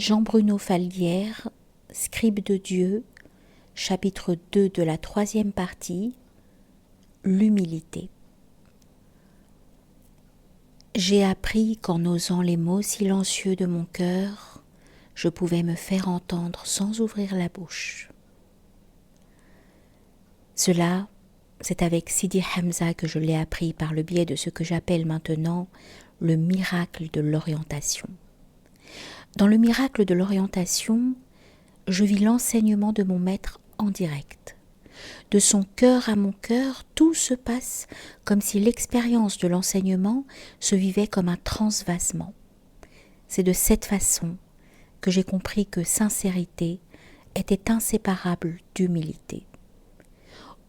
Jean-Bruno Falguière, Scribe de Dieu, chapitre 2 de la 3e partie, l'humilité. J'ai appris qu'en osant les mots silencieux de mon cœur, je pouvais me faire entendre sans ouvrir la bouche. Cela, c'est avec Sidi Hamza que je l'ai appris par le biais de ce que j'appelle maintenant le miracle de l'orientation. Dans le miracle de l'orientation, je vis l'enseignement de mon maître en direct. De son cœur à mon cœur, tout se passe comme si l'expérience de l'enseignement se vivait comme un transvasement. C'est de cette façon que j'ai compris que sincérité était inséparable d'humilité.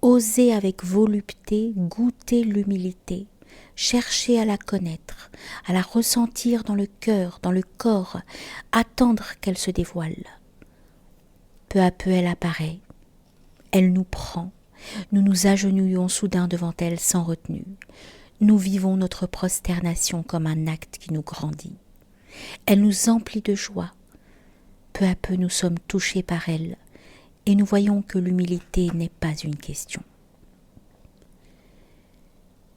Oser avec volupté goûter l'humilité, chercher à la connaître, à la ressentir dans le cœur, dans le corps, attendre qu'elle se dévoile. Peu à peu elle apparaît, elle nous prend, nous nous agenouillons soudain devant elle sans retenue. Nous vivons notre prosternation comme un acte qui nous grandit. Elle nous emplit de joie. Peu à peu nous sommes touchés par elle et nous voyons que l'humilité n'est pas une question.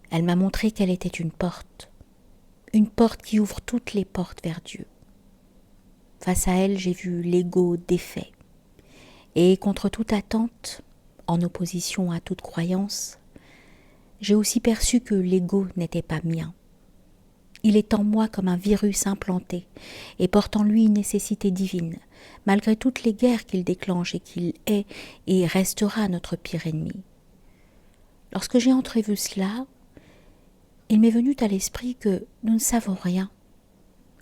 Elle m'a montré qu'elle était une porte qui ouvre toutes les portes vers Dieu. Face à elle, j'ai vu l'ego défait. Et contre toute attente, en opposition à toute croyance, j'ai aussi perçu que l'ego n'était pas mien. Il est en moi comme un virus implanté et porte en lui une nécessité divine, malgré toutes les guerres qu'il déclenche et qu'il est et restera notre pire ennemi. Lorsque j'ai entrevu cela, il m'est venu à l'esprit que nous ne savons rien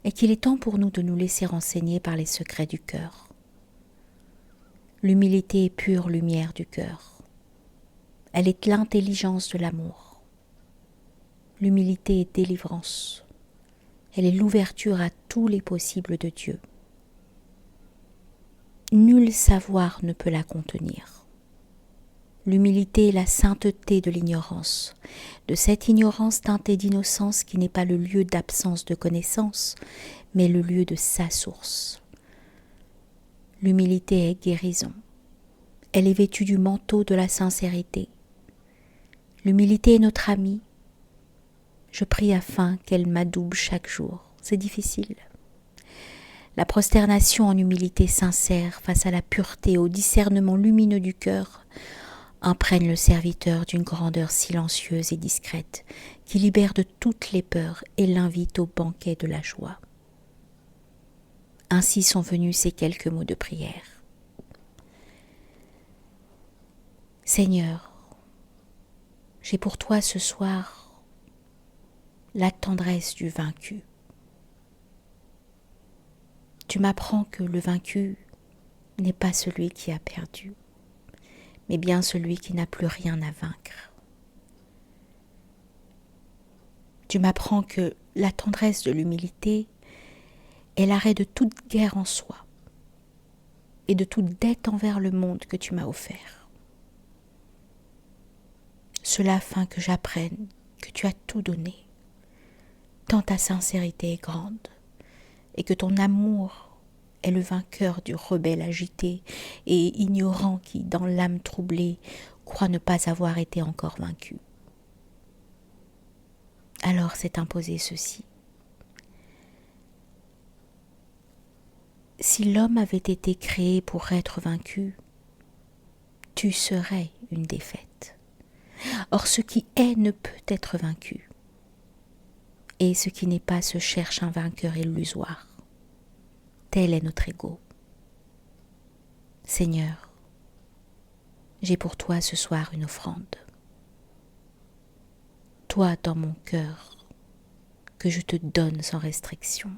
et qu'il est temps pour nous de nous laisser renseigner par les secrets du cœur. L'humilité est pure lumière du cœur. Elle est l'intelligence de l'amour. L'humilité est délivrance. Elle est l'ouverture à tous les possibles de Dieu. Nul savoir ne peut la contenir. L'humilité est la sainteté de l'ignorance, de cette ignorance teintée d'innocence qui n'est pas le lieu d'absence de connaissance, mais le lieu de sa source. L'humilité est guérison. Elle est vêtue du manteau de la sincérité. L'humilité est notre amie. Je prie afin qu'elle m'adoube chaque jour. C'est difficile. La prosternation en humilité sincère face à la pureté, au discernement lumineux du cœur, imprègne le serviteur d'une grandeur silencieuse et discrète qui libère de toutes les peurs et l'invite au banquet de la joie. Ainsi sont venus ces quelques mots de prière. Seigneur, j'ai pour toi ce soir la tendresse du vaincu. Tu m'apprends que le vaincu n'est pas celui qui a perdu, mais bien celui qui n'a plus rien à vaincre. Tu m'apprends que la tendresse de l'humilité est l'arrêt de toute guerre en soi et de toute dette envers le monde que tu m'as offert. Cela afin que j'apprenne que tu as tout donné, tant ta sincérité est grande, et que ton amour est le vainqueur du rebelle agité et ignorant qui, dans l'âme troublée, croit ne pas avoir été encore vaincu. Alors s'est imposé ceci. Si l'homme avait été créé pour être vaincu, tu serais une défaite. Or ce qui est ne peut être vaincu. Et ce qui n'est pas se cherche un vainqueur illusoire. Tel est notre ego. Seigneur, j'ai pour toi ce soir une offrande. Toi dans mon cœur, que je te donne sans restriction.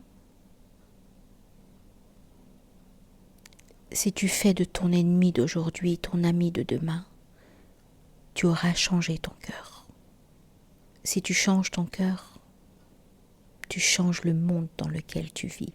Si tu fais de ton ennemi d'aujourd'hui ton ami de demain, tu auras changé ton cœur. Si tu changes ton cœur, tu changes le monde dans lequel tu vis.